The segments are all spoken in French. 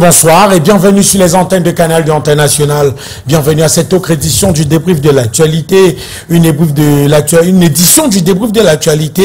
Bonsoir et bienvenue sur les antennes de Canal International. Bienvenue à cette autre édition du débrief de l'actualité. Une édition du débrief de l'actualité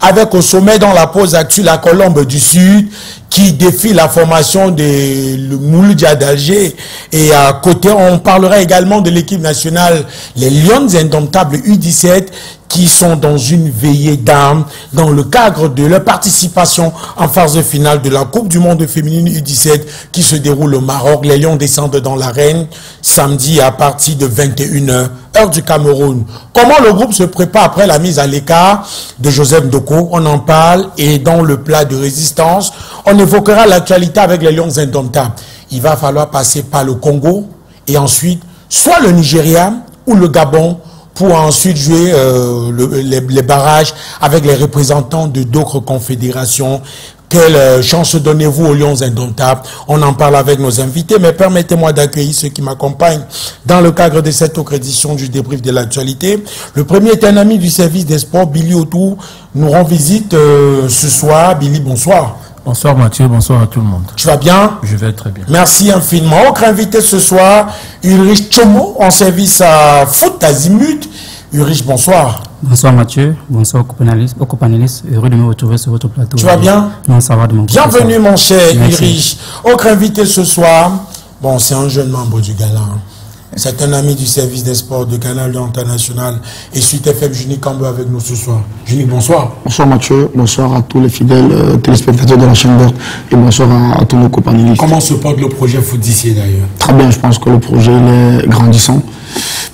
avec au sommet dans la pause actuelle la Colombe du Sud qui défie la formation de Mouloudia d'Alger. Et à côté, on parlera également de l'équipe nationale, les Lions indomptables U17, qui sont dans une veillée d'armes dans le cadre de leur participation en phase finale de la Coupe du Monde féminine U17 qui se déroule au Maroc. Les Lions descendent dans l'arène samedi à partir de 21h, heure du Cameroun. Comment le groupe se prépare après la mise à l'écart de Joseph Ndoko? On en parle, et dans le plat de résistance, on évoquera l'actualité avec les Lions indomptables. Il va falloir passer par le Congo et ensuite soit le Nigeria ou le Gabon pour ensuite jouer les barrages avec les représentants de d'autres confédérations. Quelle chance donnez-vous aux Lions indomptables? On en parle avec nos invités, mais permettez-moi d'accueillir ceux qui m'accompagnent dans le cadre de cette autre édition du débrief de l'actualité. Le premier est un ami du service des sports, Billy Otou, nous rend visite ce soir. Billy, bonsoir. Bonsoir Mathieu, bonsoir à tout le monde. Tu vas bien? Je vais très bien. Merci infiniment. Autre invité ce soir, Ulrich Tchomo, en service à Foot Azimut. Ulrich, bonsoir. Bonsoir Mathieu, bonsoir aux copanélistes. Heureux de me retrouver sur votre plateau. Tu vas bien? Non, ça va de mon côté. Bienvenue mon cher Ulrich. Autre invité ce soir, bon, c'est un jeune membre du Gala. C'est un ami du service des sports de Canal International et Suite FM, Juni Kambo avec nous ce soir. Juni, bonsoir. Bonsoir Mathieu, bonsoir à tous les fidèles téléspectateurs de la chaîne verte et bonsoir à tous nos copanélistes. Comment se porte le projet Foot d'ici d'ailleurs? Très bien, je pense que le projet il est grandissant.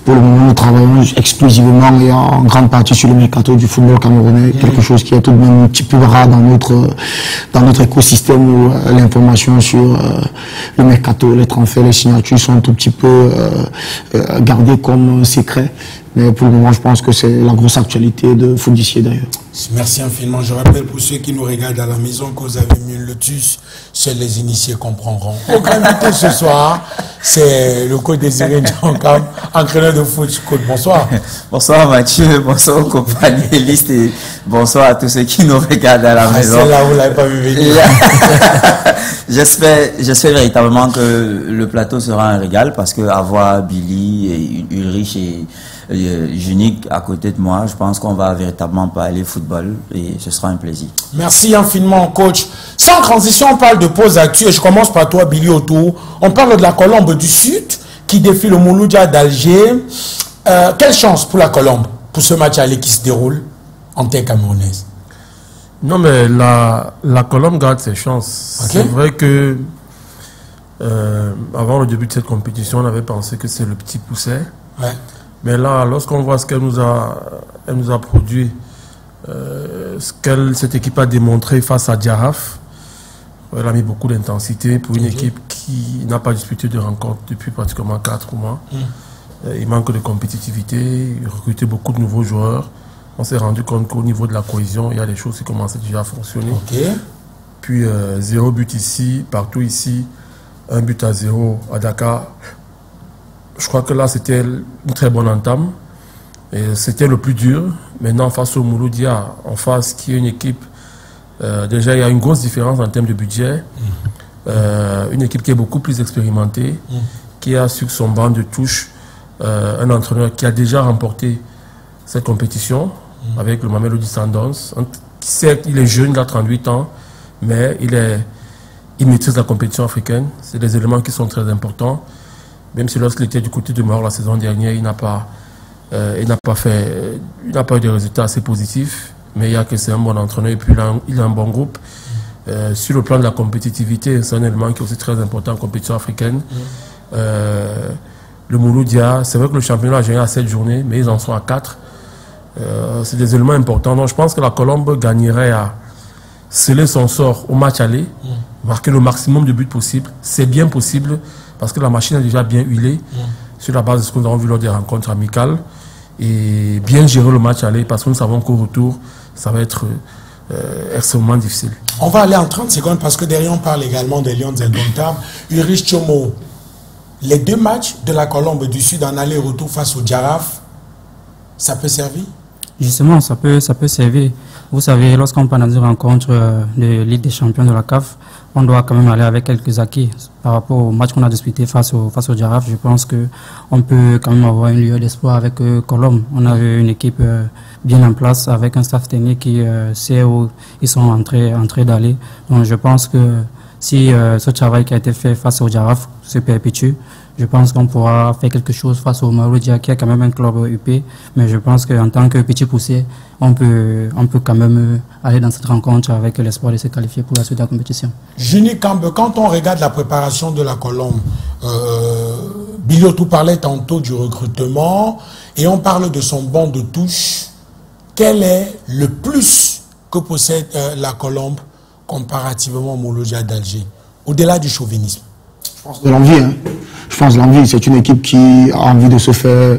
Pour le moment, nous travaillons exclusivement et en grande partie sur le mercato du football camerounais, quelque chose qui est tout de même un petit peu rare dans notre écosystème où l'information sur le mercato, les transferts, les signatures sont un tout petit peu gardées comme secret. Mais pour le moment, je pense que c'est la grosse actualité de Foot d'ici d'ailleurs. Merci infiniment. Je rappelle pour ceux qui nous regardent à la maison que vous avez mis le lotus, seuls les initiés comprendront. Aucun invité ce soir, c'est le coach Désiré Djankam, entraîneur de foot. Coach, bonsoir. Bonsoir Mathieu, bonsoir aux companélistes et bonsoir à tous ceux qui nous regardent à la maison. Celle-là, vous ne l'avez pas vu venir. J'espère véritablement que le plateau sera un régal parce que avoir Billy et Ulrich et Junique à côté de moi, je pense qu'on va véritablement parler football et ce sera un plaisir. Merci infiniment coach. Sans transition, on parle de pause actuelle. Je commence par toi Billy Otou. On parle de la Colombe du Sud qui défie le Mouloudia d'Alger. Quelle chance pour la Colombe pour ce match aller qui se déroule en terre camerounaise? Non mais la Colombe garde ses chances. Okay. C'est vrai que avant le début de cette compétition, on avait pensé que c'est le petit pousset. Ouais. Mais là, lorsqu'on voit ce qu'elle nous a produit, ce que cette équipe a démontré face à Diaraf, elle a mis beaucoup d'intensité pour une équipe qui n'a pas disputé de rencontre depuis pratiquement 4 mois. Il manque de compétitivité, il recrutait beaucoup de nouveaux joueurs. On s'est rendu compte qu'au niveau de la cohésion, il y a des choses qui commençaient déjà à fonctionner. Puis 0 but ici, partout ici, 1 but à 0 à Dakar. Je crois que là, c'était une très bonne entame. C'était le plus dur. Maintenant, face au Mouloudia, en face, qui est une équipe, déjà, il y a une grosse différence en termes de budget. Une équipe qui est beaucoup plus expérimentée, qui a sur son banc de touche un entraîneur qui a déjà remporté cette compétition avec le Mamelodi Sundowns. Certes, il est jeune, il a 38 ans, mais il maîtrise la compétition africaine. C'est des éléments qui sont très importants. Même si lorsqu'il était du côté de Maroc la saison dernière, il n'a pas eu de résultats assez positifs. Mais il y a que c'est un bon entraîneur et puis il a un bon groupe. Sur le plan de la compétitivité, c'est un élément qui est aussi très important en compétition africaine. Le Mouloudia, c'est vrai que le championnat a gagné à 7 journées, mais ils en sont à 4. C'est des éléments importants. Donc je pense que la Colombe gagnerait à sceller son sort au match aller, marquer le maximum de buts possible. C'est bien possible. Parce que la machine est déjà bien huilée sur la base de ce que nous avons vu lors des rencontres amicales et bien gérer le match aller parce que nous savons qu'au retour, ça va être extrêmement difficile. On va aller en 30 secondes parce que derrière on parle également des Lions indomptables. Ulrich Tchomo, les 2 matchs de la Colombe du Sud en aller-retour face au Diaraf, ça peut servir? Justement, ça peut servir. Vous savez, lorsqu'on parle dans une rencontre de Ligue des champions de la CAF, on doit quand même aller avec quelques acquis par rapport au match qu'on a disputé face au Giraffe. Je pense qu'on peut quand même avoir une lueur d'espoir avec Colombe. On avait une équipe bien en place avec un staff technique qui sait où ils sont en train d'aller. Donc je pense que si ce travail qui a été fait face au Giraffe se perpétue, je pense qu'on pourra faire quelque chose face au Maloudia qui est quand même un club UP. Mais je pense qu'en tant que petit poussé, on peut quand même aller dans cette rencontre avec l'espoir de se qualifier pour la suite de la compétition. Juni Kambe, quand on regarde la préparation de la Colombe, Biliotou parlait tantôt du recrutement et on parle de son banc de touche. Quel est le plus que possède la Colombe comparativement au Mouloudia d'Alger, au-delà du chauvinisme? Je pense de l'envie. Hein. Je pense de l'envie. C'est une équipe qui a envie de se faire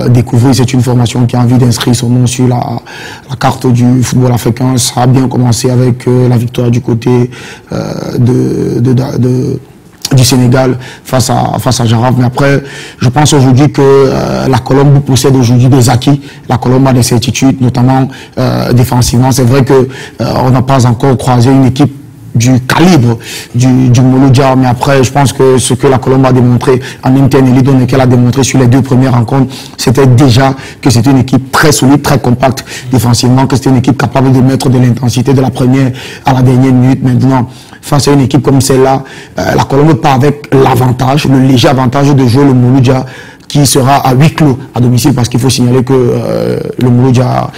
découvrir. C'est une formation qui a envie d'inscrire son nom sur la carte du football africain. Ça a bien commencé avec la victoire du côté du Sénégal face à Giraffe. Mais après, je pense aujourd'hui que la Colombe possède aujourd'hui des acquis. La Colombe a des certitudes, notamment défensivement. C'est vrai que on n'a pas encore croisé une équipe du calibre du Mouloudia, mais après je pense que ce que la Colombe a démontré en interne et dans lequel a démontré sur les 2 premières rencontres, c'était déjà que c'était une équipe très solide, très compacte défensivement, que c'était une équipe capable de mettre de l'intensité de la première à la dernière minute. Maintenant, face à une équipe comme celle-là, la Colombe part avec l'avantage, le léger avantage de jouer le Mouloudia qui sera à huis clos à domicile, parce qu'il faut signaler que le Mouloudia,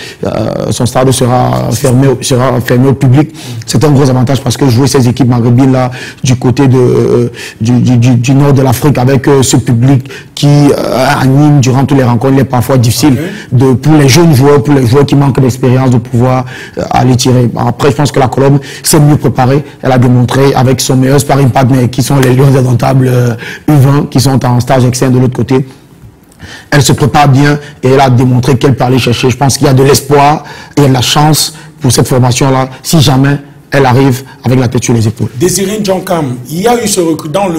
son stade sera fermé au public. C'est un gros avantage parce que jouer ces équipes maghrébines là du côté du nord de l'Afrique avec ce public qui anime durant toutes les rencontres, il est parfois difficile pour les jeunes joueurs, pour les joueurs qui manquent d'expérience, de pouvoir aller tirer. Après, je pense que la Colombe s'est mieux préparée. Elle a démontré avec son meilleur sparring partner qui sont les Lions indomptables U20 qui sont en stage externe de l'autre côté. Elle se prépare bien et elle a démontré qu'elle peut aller chercher. Je pense qu'il y a de l'espoir et de la chance pour cette formation-là, si jamais elle arrive avec la tête sur les épaules. Désiré Djonkam, il y a eu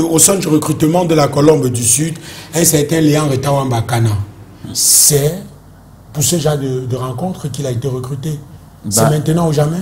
au sein du recrutement de la Colombe du Sud, un certain Léon Retawambakana. C'est pour ce genre de rencontre qu'il a été recruté. C'est maintenant ou jamais?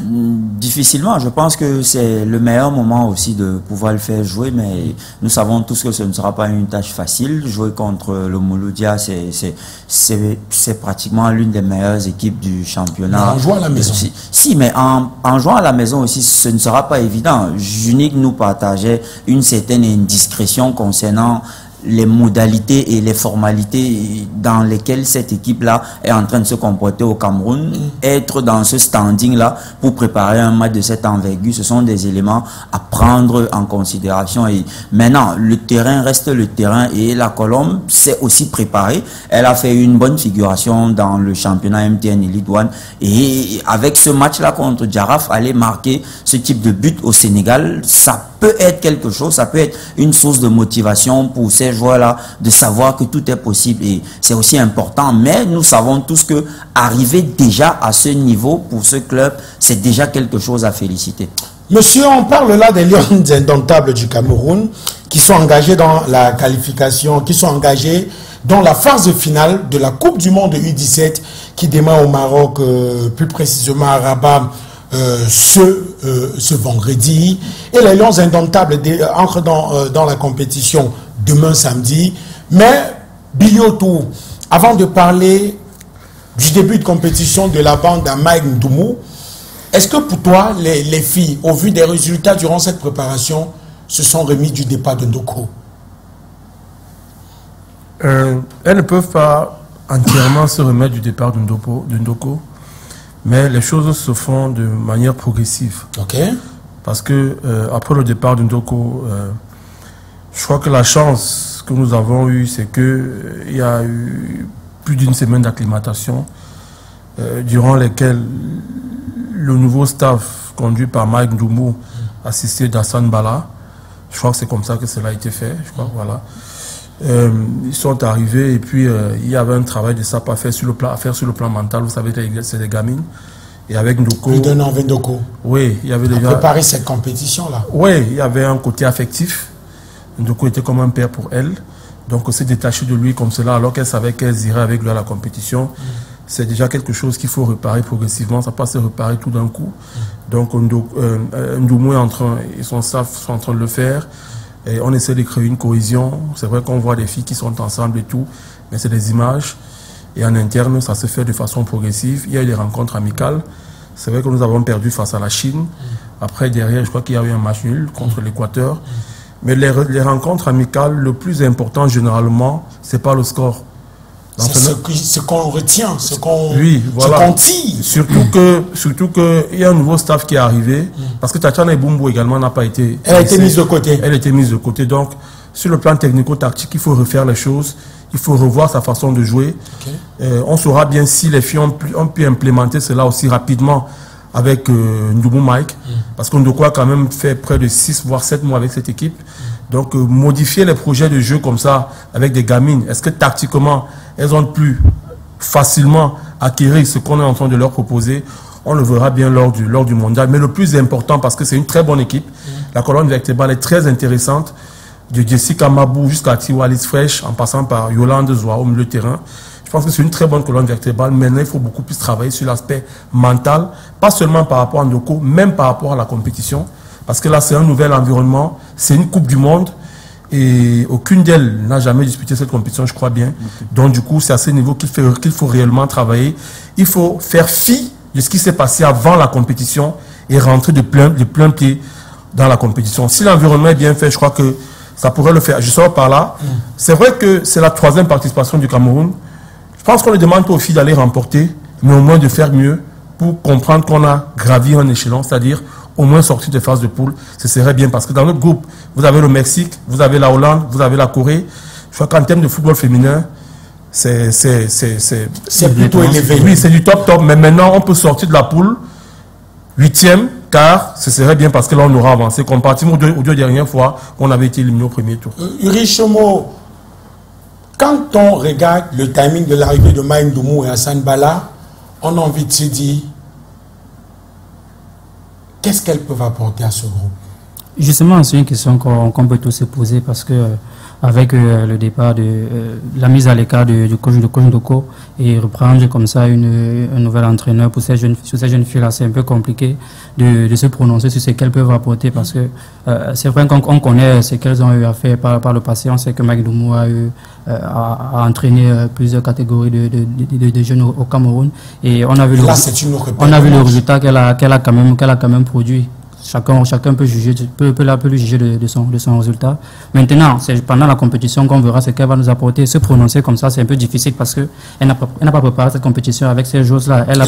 Difficilement. Je pense que c'est le meilleur moment aussi de pouvoir le faire jouer, mais nous savons tous que ce ne sera pas une tâche facile. Jouer contre le Mouloudia, c'est pratiquement l'une des meilleures équipes du championnat. Mais en jouant à la maison. Si, mais en jouant à la maison aussi, ce ne sera pas évident. Junique nous partageait une certaine indiscrétion concernant les modalités et les formalités dans lesquelles cette équipe-là est en train de se comporter au Cameroun. Être dans ce standing-là pour préparer un match de cette envergure, ce sont des éléments à prendre en considération. Et maintenant, le terrain reste le terrain et la Colombe s'est aussi préparée. Elle a fait une bonne figuration dans le championnat MTN Elite One. Et avec ce match-là contre Giraffe, aller marquer ce type de but au Sénégal, ça peut être quelque chose, ça peut être une source de motivation pour ces joueurs-là de savoir que tout est possible et c'est aussi important. Mais nous savons tous que arriver déjà à ce niveau pour ce club, c'est déjà quelque chose à féliciter. Monsieur, on parle là des Lions indomptables du Cameroun qui sont engagés dans la qualification, qui sont engagés dans la phase finale de la Coupe du Monde U17 qui démarre au Maroc, plus précisément à Rabat, ce vendredi. Et les Lions indomptables entrent dans la compétition demain samedi. Mais Biliotou, avant de parler du début de compétition de la bande à Mike Ndoumou, est-ce que pour toi, les filles, au vu des résultats durant cette préparation, se sont remis du départ de Ndoko? Elles ne peuvent pas entièrement se remettre du départ de Ndoko. Mais les choses se font de manière progressive. Ok. Parce que après le départ de Ndoko, je crois que la chance que nous avons eue, c'est qu'il y a eu plus d'une semaine d'acclimatation durant lesquelles le nouveau staff conduit par Mike Ndoumou, assisté d'Hassan Bala, je crois que c'est comme ça que cela a été fait. Je crois, voilà. Ils sont arrivés et puis il y avait un travail de SAP à faire sur le plan mental. Vous savez, c'est des gamines. Et avec Ndoko. Plus d'un an avec Ndoko. Oui, il y avait déjà. Préparer cette compétition-là. Oui, il y avait un côté affectif. Ndoko était comme un père pour elle. Donc, on s'est détaché de lui comme cela, alors qu'elle savait qu'elle irait avec lui à la compétition. c'est déjà quelque chose qu'il faut réparer progressivement. Ça ne peut pas se réparer tout d'un coup. Donc, Ndoumou et son staff sont en train de le faire. Et on essaie de créer une cohésion. C'est vrai qu'on voit des filles qui sont ensemble et tout, mais c'est des images. Et en interne, ça se fait de façon progressive. Il y a eu des rencontres amicales. C'est vrai que nous avons perdu face à la Chine. Après, derrière, je crois qu'il y a eu un match nul contre l'Équateur. Mais les rencontres amicales, le plus important, généralement, c'est pas le score. C'est ce qu'on retient, ce qu'on tire. Surtout que il y a un nouveau staff qui est arrivé. Parce que Tatiana Ebumbu également n'a pas été... Elle a été mise de côté. Elle a été mise de côté. Donc, sur le plan technico-tactique, il faut refaire les choses. Il faut revoir sa façon de jouer. On saura bien si les filles ont pu implémenter cela aussi rapidement avec Ndoumou Mike. Parce qu'on doit quand même faire près de 6 voire 7 mois avec cette équipe. Donc, modifier les projets de jeu comme ça avec des gamines, est-ce que tactiquement, elles ont pu facilement acquérir ce qu'on est en train de leur proposer? On le verra bien lors du mondial. Mais le plus important, parce que c'est une très bonne équipe, la colonne vertébrale est très intéressante. De Jessica Mabou jusqu'à Tiwalis Fresh, en passant par Yolande Zoua au milieu de terrain. Je pense que c'est une très bonne colonne vertébrale. Maintenant, il faut beaucoup plus travailler sur l'aspect mental, pas seulement par rapport à Ndoko, même par rapport à la compétition. Parce que là, c'est un nouvel environnement, c'est une Coupe du Monde, et aucune d'elles n'a jamais disputé cette compétition, je crois bien. Donc, du coup, c'est à ce niveau qu'il faut réellement travailler. Il faut faire fi de ce qui s'est passé avant la compétition et rentrer de plein pied dans la compétition. Si l'environnement est bien fait, je crois que ça pourrait le faire. Je sors par là. C'est vrai que c'est la 3e participation du Cameroun. Je pense qu'on ne demande pas aux filles d'aller remporter, mais au moins de faire mieux pour comprendre qu'on a gravi un échelon, c'est-à-dire au moins sortir de phase de poule. Ce serait bien parce que dans notre groupe, vous avez le Mexique, vous avez la Hollande, vous avez la Corée. Je crois qu'en termes de football féminin, c'est plutôt élevé. Oui, c'est du top. Mais maintenant, on peut sortir de la poule 8e. Car ce serait bien parce que là, on aura avancé comparativement aux deux dernières fois qu'on avait été éliminé au premier tour. Uri Chomo, quand on regarde le timing de l'arrivée de Maïm Ndoumou et Hassan Bala, on a envie de se dire qu'est-ce qu'elles peuvent apporter à ce groupe? Justement, c'est une question qu'on peut tous se poser parce que avec le départ de la mise à l'écart du coach Ndoko et reprendre comme ça un nouvel entraîneur pour ces jeunes filles-là, c'est un peu compliqué de se prononcer sur ce qu'elles peuvent apporter parce que c'est vrai qu'on connaît ce qu'elles ont eu à faire par le passé. On sait que Mike Ndoumou a entraîné plusieurs catégories de jeunes au Cameroun et on a vu le résultat qu'elle a quand même produit. Chacun peut juger, peut le juger de son résultat. Maintenant, c'est pendant la compétition qu'on verra ce qu'elle va nous apporter. Se prononcer comme ça, c'est un peu difficile parce qu'elle n'a pas préparé cette compétition avec ces choses-là. Elle a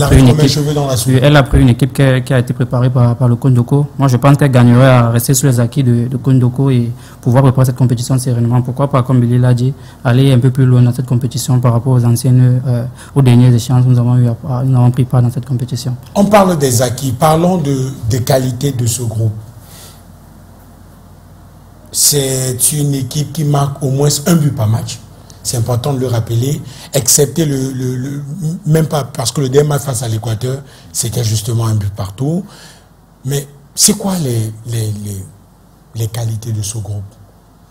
pris une équipe qui a été préparée par le Kondoko. Moi, je pense qu'elle gagnerait à rester sur les acquis de Kondoko et pouvoir préparer cette compétition sereinement. Pourquoi pas, comme Billy l'a dit, aller un peu plus loin dans cette compétition par rapport aux dernières échéances que nous avons pris part dans cette compétition. On parle des acquis, parlons des qualités de ce groupe. C'est une équipe qui marque au moins un but par match. C'est important de le rappeler, excepté même pas parce que le dernier match face à l'Équateur, c'était justement un but partout. Mais c'est quoi les qualités de ce groupe?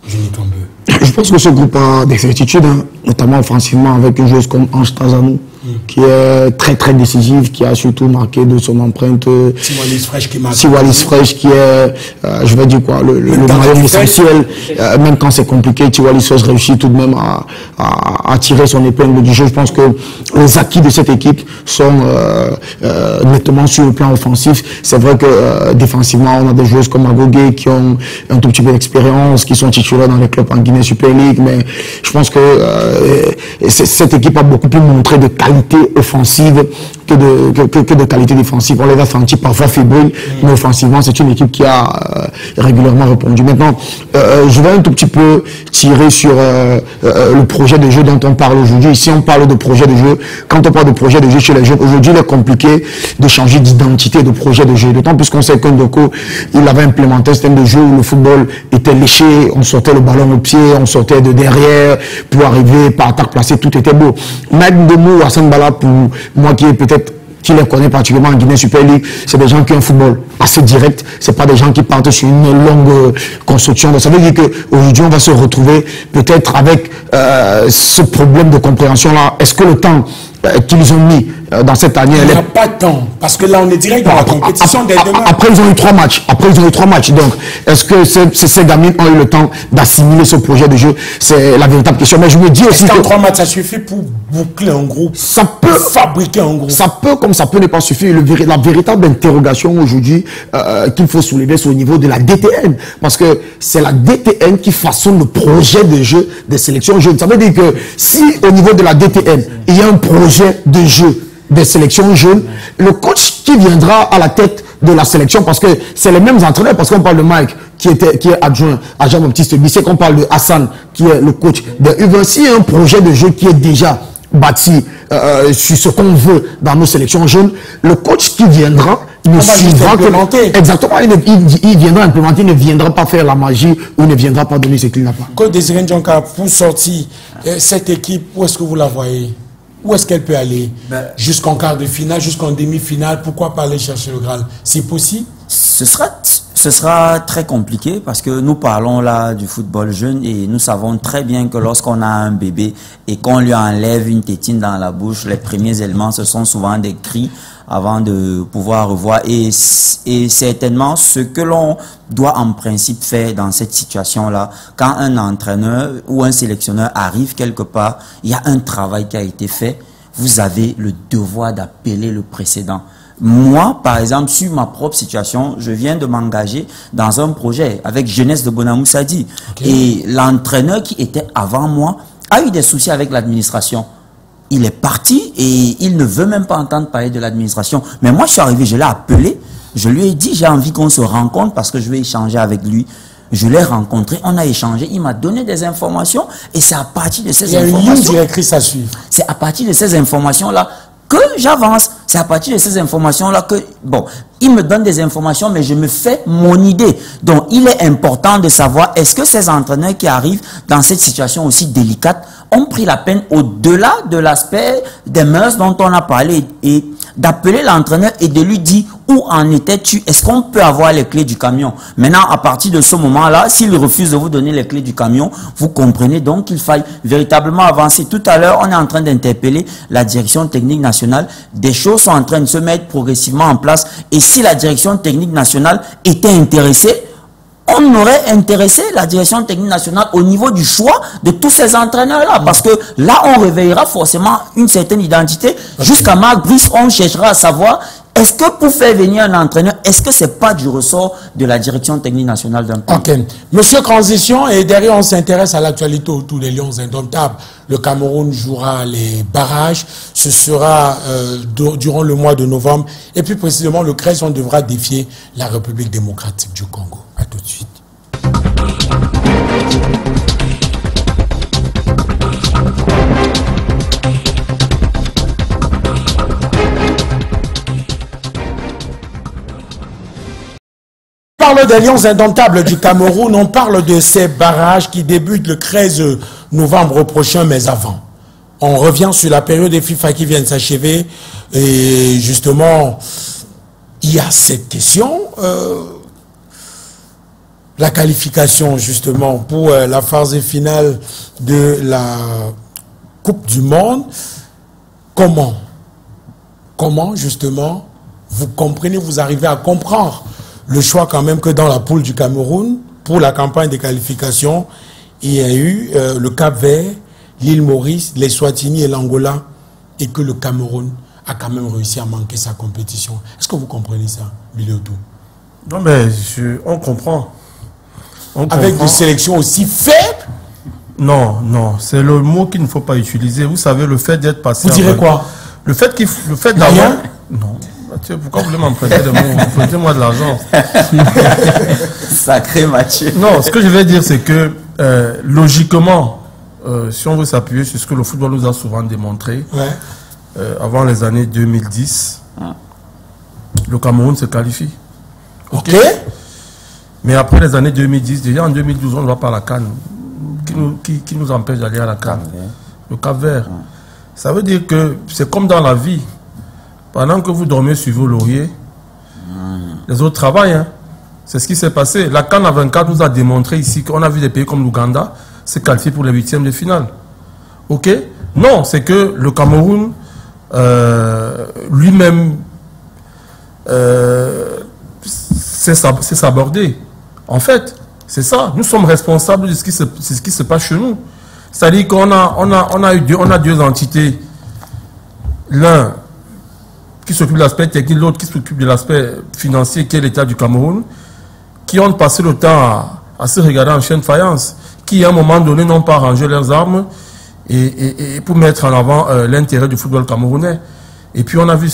Je pense que ce groupe a des certitudes, notamment offensivement avec une joueuse comme Ange Tazanou, qui est très très décisive, qui a surtout marqué de son empreinte. Tiwalis Fresh qui est, je vais dire quoi, le maillon essentiel, même quand c'est compliqué, Tiwalis Fresh réussit tout de même à tirer son épingle du jeu. Je pense que les acquis de cette équipe sont nettement sur le plan offensif. C'est vrai que défensivement, on a des joueuses comme Agogé qui ont un tout petit peu d'expérience, qui sont titulaires dans les clubs en Guinée Super League, mais je pense que cette équipe a beaucoup plus montré de qualité offensive que de qualité défensive. On les a sentis parfois fébriles, mais offensivement, c'est une équipe qui a régulièrement répondu. Maintenant, je vais un tout petit peu tirer sur le projet de jeu dont on parle aujourd'hui. Ici, on parle de projet de jeu. Quand on parle de projet de jeu chez les jeunes, aujourd'hui, il est compliqué de changer d'identité de projet de jeu. D'autant plus qu'on sait que Ndoko, il avait implémenté un système de jeu où le football était léché, on sortait le ballon au pied, on sortait de derrière pour arriver par attaque placée, tout était beau. Mike Ndoumou, Hassan Bala, pour moi qui les connaît particulièrement en Guinée Super League, c'est des gens qui ont un football assez direct, c'est pas des gens qui partent sur une longue construction. Donc ça veut dire qu'aujourd'hui on va se retrouver peut-être avec ce problème de compréhension là. Est-ce que le temps qu'ils ont mis dans cette année. Il n'y a pas de temps, parce que là on est direct dans la compétition dès demain. Après ils ont eu 3 matchs. Donc est-ce que ces gamines ont eu le temps d'assimiler ce projet de jeu? C'est la véritable question. Mais je me dis aussi que 3 matchs ça suffit pour boucler un groupe, ça peut fabriquer un groupe. Ça peut comme ça peut ne pas suffire. La véritable interrogation aujourd'hui qu'il faut soulever, c'est au niveau de la DTN, parce que c'est la DTN qui façonne le projet de jeu des sélections jeunes. Ça veut dire que si au niveau de la DTN il y a un projet de jeu des sélections jeunes, le coach qui viendra à la tête de la sélection, parce que c'est les mêmes entraîneurs, parce qu'on parle de Mike qui est adjoint à Jean-Baptiste Bissé, qu'on parle de Hassan qui est le coach de Hugo. S'il y a un projet de jeu qui est déjà bâti sur ce qu'on veut dans nos sélections jeunes, le coach qui viendra ne suivra que... Exactement, il viendra implémenter, il ne viendra pas faire la magie ou il ne viendra pas donner ce qu'il n'a pas. Côte Désiré Ndjonka, pour sortir cette équipe, où est-ce que vous la voyez? Où est-ce qu'elle peut aller? Jusqu'en quart de finale, jusqu'en demi-finale? Pourquoi pas aller chercher le Graal? C'est possible? Ce sera très compliqué parce que nous parlons là du football jeune et nous savons très bien que lorsqu'on a un bébé et qu'on lui enlève une tétine dans la bouche, les premiers éléments, ce sont souvent des cris avant de pouvoir revoir. Et certainement, ce que l'on doit en principe faire dans cette situation-là, quand un entraîneur ou un sélectionneur arrive quelque part, il y a un travail qui a été fait, vous avez le devoir d'appeler le précédent. Moi, par exemple, sur ma propre situation, je viens de m'engager dans un projet avec Jeunesse de Bonamoussadi. Okay. Et l'entraîneur qui était avant moi a eu des soucis avec l'administration. Il est parti et il ne veut même pas entendre parler de l'administration. Mais moi, je suis arrivé, je l'ai appelé, je lui ai dit, j'ai envie qu'on se rencontre parce que je vais échanger avec lui. Je l'ai rencontré, on a échangé, il m'a donné des informations et c'est à partir de ces informations... Il y a une ligne directrice à suivre. C'est à partir de ces informations-là que j'avance. C'est à partir de ces informations-là que... Bon, il me donne des informations, mais je me fais mon idée. Donc, il est important de savoir, est-ce que ces entraîneurs qui arrivent dans cette situation aussi délicate ont pris la peine, au-delà de l'aspect des mœurs dont on a parlé, et d'appeler l'entraîneur et de lui dire où en étais-tu, est-ce qu'on peut avoir les clés du camion? Maintenant, à partir de ce moment-là, s'il refuse de vous donner les clés du camion, vous comprenez donc qu'il faille véritablement avancer. Tout à l'heure, on est en train d'interpeller la direction technique nationale. Des choses sont en train de se mettre progressivement en place. Et si la direction technique nationale était intéressée, on aurait intéressé la direction technique nationale au niveau du choix de tous ces entraîneurs-là. Parce que là, on réveillera forcément une certaine identité. Jusqu'à Marc Brice, on cherchera à savoir, est-ce que pour faire venir un entraîneur, est-ce que c'est pas du ressort de la direction technique nationale d'un pays? Ok. Monsieur Transition, et derrière, on s'intéresse à l'actualité autour des Lions indomptables. Le Cameroun jouera les barrages. Ce sera durant le mois de novembre. Et plus précisément, le 13, on devra défier la République démocratique du Congo. À tout de suite. On parle des Lions indomptables du Cameroun, on parle de ces barrages qui débutent le 13 novembre prochain, mais avant. On revient sur la période des FIFA qui vient de s'achever et justement, il y a cette question, la qualification justement pour la phase finale de la Coupe du Monde. Comment justement vous comprenez, vous arrivez à comprendre le choix quand même que dans la poule du Cameroun, pour la campagne de qualification, il y a eu le Cap-Vert, l'île Maurice, les Swatini et l'Angola, et que le Cameroun a quand même réussi à manquer sa compétition. Est-ce que vous comprenez ça, Biliotou? Non, mais on comprend. Avec des sélections aussi faibles? Non, c'est le mot qu'il ne faut pas utiliser. Vous savez, le fait d'être passé... Vous direz quoi? Le fait d'avoir... Non. Mathieu, pourquoi vous voulez m'emprunter des mots? Prêtez-moi de l'argent. Sacré Mathieu. Non, ce que je vais dire, c'est que logiquement, si on veut s'appuyer sur ce que le football nous a souvent démontré, avant les années 2010, le Cameroun se qualifie. Ok. Mais après les années 2010, déjà en 2012, on ne va pas à la CAN. Qui nous empêche d'aller à la CAN? Le Cap-Vert. Ça veut dire que c'est comme dans la vie. Pendant que vous dormez sur vos lauriers, les autres travaillent. Hein. C'est ce qui s'est passé. La CAN à 24 nous a démontré ici qu'on a vu des pays comme l'Ouganda se qualifier pour les 8e de finale. Ok? Non, c'est que le Cameroun lui-même sait s'aborder. En fait, c'est ça. Nous sommes responsables de ce qui se passe chez nous. C'est-à-dire qu'on a deux entités. L'un qui s'occupe de l'aspect technique, l'autre qui s'occupe de l'aspect financier, qui est l'État du Cameroun, qui ont passé le temps à se regarder en chaîne de faïence, qui à un moment donné n'ont pas rangé leurs armes et pour mettre en avant l'intérêt du football camerounais. Et puis on a vu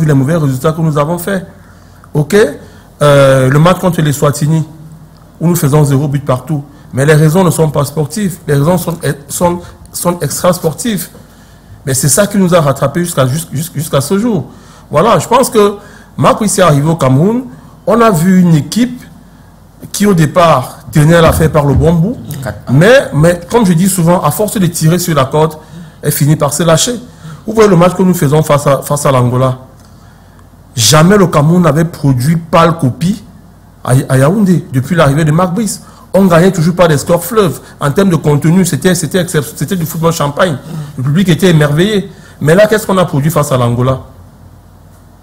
les mauvais résultats que nous avons faits. Ok, le match contre les Swatini, où nous faisons 0 but partout. Mais les raisons ne sont pas sportives, les raisons sont extra-sportives. Mais c'est ça qui nous a rattrapés jusqu'à ce jour. Voilà, je pense que Marc ici est arrivé au Cameroun, on a vu une équipe qui au départ tenait l'affaire par le bon bout, mais comme je dis souvent, à force de tirer sur la corde, elle finit par se lâcher. Vous voyez le match que nous faisons face à l'Angola. Jamais le Cameroun n'avait produit pâle copie à Yaoundé depuis l'arrivée de Marc Brice. On ne gagnait toujours pas des scores fleuves. En termes de contenu, c'était du football champagne. Le public était émerveillé. Mais là, qu'est-ce qu'on a produit face à l'Angola?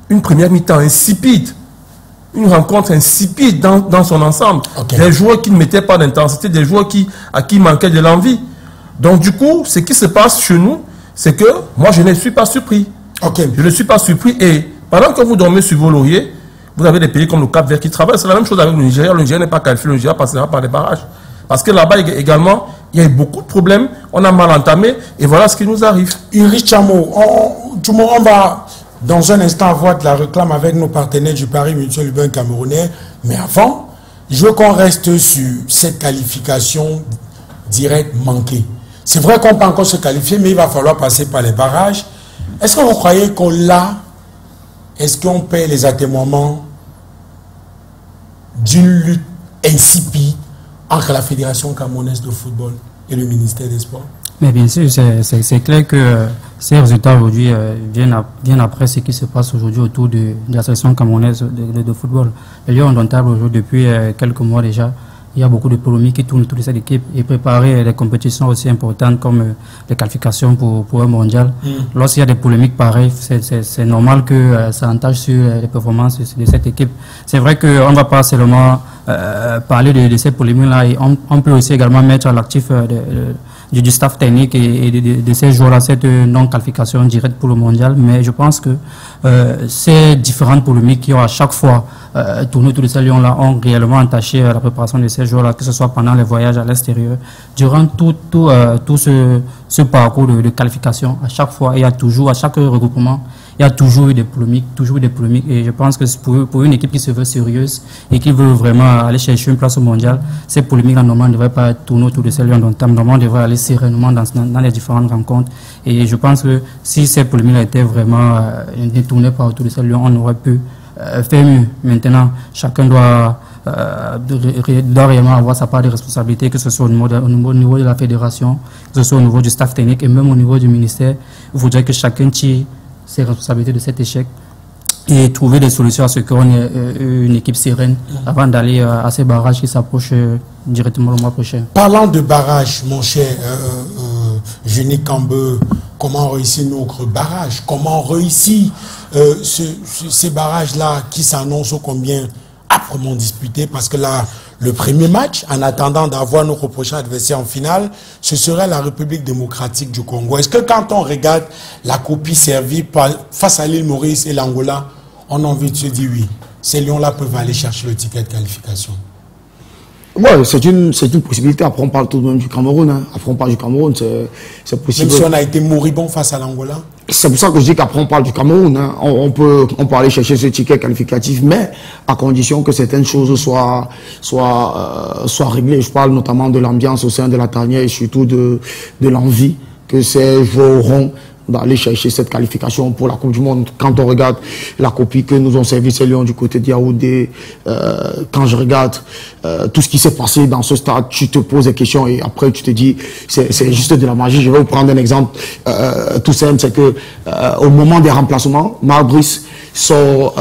Une première mi-temps insipide. Une rencontre insipide dans son ensemble. Okay. Des joueurs qui ne mettaient pas d'intensité, des joueurs à qui manquait de l'envie. Donc du coup, ce qui se passe chez nous, c'est que moi, je ne suis pas surpris. Okay. Je ne suis pas surpris. Et pendant que vous dormez sur vos lauriers, vous avez des pays comme le Cap-Vert qui travaillent. C'est la même chose avec le Nigeria. Le Nigeria n'est pas qualifié. Le Nigeria passera par les barrages. Parce que là-bas également, il y a eu beaucoup de problèmes. On a mal entamé. Et voilà ce qui nous arrive. Ulrich Tchamo, on va dans un instant avoir de la réclame avec nos partenaires du Paris Mutuel Urbain Camerounais. Mais avant, je veux qu'on reste sur cette qualification directe manquée. C'est vrai qu'on peut encore se qualifier, mais il va falloir passer par les barrages. Est-ce que vous croyez qu'on l'a? Est-ce qu'on paie les atermoiements d'une lutte insipide entre la Fédération camerounaise de football et le ministère des Sports? Mais bien sûr, c'est clair que ces résultats aujourd'hui viennent après ce qui se passe aujourd'hui autour de la sélection camerounaise de football. Les Lions indomptables aujourd'hui, depuis quelques mois déjà, il y a beaucoup de polémiques qui tournent autour de cette équipe et préparer des compétitions aussi importantes comme les qualifications pour un mondial. Lorsqu'il y a des polémiques pareilles, c'est normal que ça entache sur les performances de cette équipe. C'est vrai qu'on ne va pas seulement parler de ces polémiques-là, et on peut aussi également mettre à l'actif du staff technique et de ces joueurs-là cette non-qualification directe pour le mondial. Mais je pense que ces différentes polémiques qui ont à chaque fois tourné autour de ces lions-là ont réellement entaché la préparation de ces joueurs-là, que ce soit pendant les voyages à l'extérieur, durant tout ce parcours de qualification. À chaque fois, il y a toujours, à chaque regroupement, il y a toujours eu des polémiques, et je pense que pour une équipe qui se veut sérieuse et qui veut vraiment aller chercher une place au mondial, ces polémiques-là, normalement, ne devraient pas être tournées autour de ces lions, donc normalement, on devrait aller sereinement dans les différentes rencontres. Et je pense que si ces polémiques-là étaient vraiment détournées par autour de ces lions, on aurait pu faire mieux. Maintenant, chacun doit réellement avoir sa part de responsabilité, que ce soit au niveau de la fédération, que ce soit au niveau du staff technique et même au niveau du ministère. Il faudrait que chacun tire ses responsabilités de cet échec et trouver des solutions à ce qu'on ait une équipe sereine avant d'aller à ces barrages qui s'approchent directement le mois prochain. Parlant de barrages, mon cher Jeunique Kambeu, comment réussir notre barrage? Comment réussir ces barrages-là qui s'annoncent combien âprement disputés? Parce que là, le premier match, en attendant d'avoir notre prochain adversaire en finale, ce serait la République démocratique du Congo. Est-ce que quand on regarde la copie servie face à l'île Maurice et l'Angola, on a envie de se dire oui, ces lions-là peuvent aller chercher le ticket de qualification? Oui, c'est une possibilité. Après, on parle tout de même du Cameroun. Hein. Après, on parle du Cameroun, c'est possible. Même si on a été moribond face à l'Angola? C'est pour ça que je dis qu'après, on parle du Cameroun. Hein. On peut aller chercher ce ticket qualificatif, mais à condition que certaines choses soient réglées. Je parle notamment de l'ambiance au sein de la tanière et surtout de l'envie que ces joueurs auront d'aller chercher cette qualification pour la Coupe du Monde. Quand on regarde la copie que nous ont servi ces Lions du côté de Yaoundé, quand je regarde tout ce qui s'est passé dans ce stade, tu te poses des questions et après tu te dis c'est juste de la magie. Je vais vous prendre un exemple tout simple, c'est que au moment des remplacements, Marc Brice sort